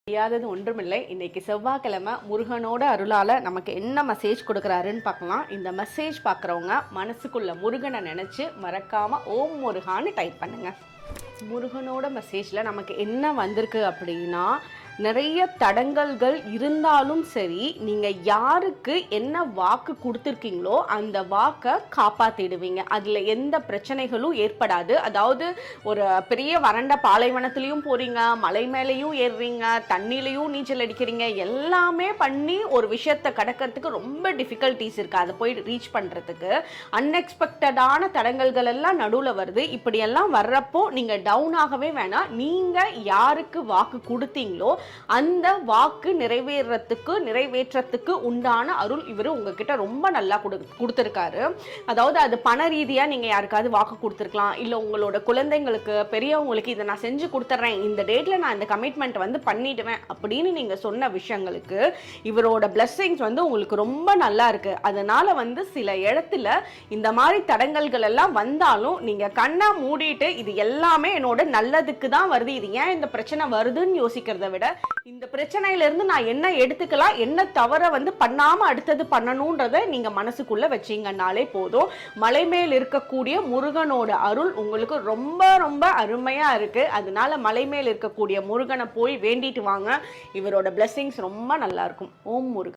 தெரியாதது ஒன்றுமில்லை. இன்னைக்கு செவ்வாய்க்கிழமை முருகனோட அருளால நமக்கு என்ன மெசேஜ் கொடுக்குறாருன்னு பார்க்கலாம். இந்த மெசேஜ் பார்க்குறவங்க மனசுக்குள்ள முருகனை நினச்சி மறக்காம ஓம் முருகான்னு டைப் பண்ணுங்க. முருகனோட மெசேஜில் நமக்கு என்ன வந்திருக்கு அப்படின்னா, நிறைய தடங்கல்கள் இருந்தாலும் சரி, நீங்கள் யாருக்கு என்ன வாக்கு கொடுத்துருக்கீங்களோ அந்த வாக்கை காப்பாற்றிடுவீங்க. அதில் எந்த பிரச்சனைகளும் ஏற்படாது. அதாவது ஒரு பெரிய வறண்ட பாலைவனத்துலேயும் போகிறீங்க, மலை மேலேயும் ஏறுறீங்க, தண்ணியிலையும் நீச்சல் அடிக்கிறீங்க, எல்லாமே பண்ணி ஒரு விஷயத்தை கடக்கிறதுக்கு ரொம்ப டிஃபிகல்ட்டிஸ் இருக்குது. அதை போய் ரீச் பண்ணுறதுக்கு அன்எக்ஸ்பெக்டடான தடங்கல்கள் எல்லாம் நடுவில் வருது. இப்படியெல்லாம் வர்றப்போ நீங்கள் டவுன் ஆகவே வேணாம். நீங்கள் யாருக்கு வாக்கு கொடுத்தீங்களோ அந்த வாக்கு நிறைவேற்றத்துக்கு உண்டான அருள் இவர் உங்ககிட்ட ரொம்ப நல்லா கொடுத்துருக்காரு. அதாவது அது பண ரீதியாக நீங்கள் யாருக்காவது வாக்கு கொடுத்துருக்கலாம், இல்லை உங்களோட குழந்தைங்களுக்கு பெரியவங்களுக்கு இதை நான் செஞ்சு கொடுத்துட்றேன், இந்த டேட்டில் நான் இந்த கமிட்மெண்ட் பண்ணிடுவேன் அப்படின்னு நீங்கள் சொன்ன விஷயங்களுக்கு இவரோட பிளெஸ்ஸிங்ஸ் உங்களுக்கு ரொம்ப நல்லா இருக்குது. அதனால் சில இடத்துல இந்த மாதிரி தடங்கல்கள் எல்லாம் வந்தாலும் நீங்கள் கண்ணா மூடிட்டு இது எல்லாமே என்னோட நல்லதுக்கு தான் வருது, இது ஏன் இந்த பிரச்சனை வருதுன்னு யோசிக்கிறத விட இந்த பிரச்சனையிலிருந்து நான் என்ன எடுத்துக்கலாம், என்ன தவற பண்ணாம அடுத்தது பண்ணணும்ன்றதை நீங்க மனசுக்குள்ள வச்சீங்கன்னாலே போதும். மலை மேல் இருக்கக்கூடிய முருகனோட அருள் உங்களுக்கு ரொம்ப ரொம்ப அருமையா இருக்கு. அதனால மலை மேல் இருக்கக்கூடிய முருகனை போய் வேண்டிட்டு வாங்க. இவரோட பிளெஸிங்ஸ் ரொம்ப நல்லா இருக்கும். ஓம் முருகன்.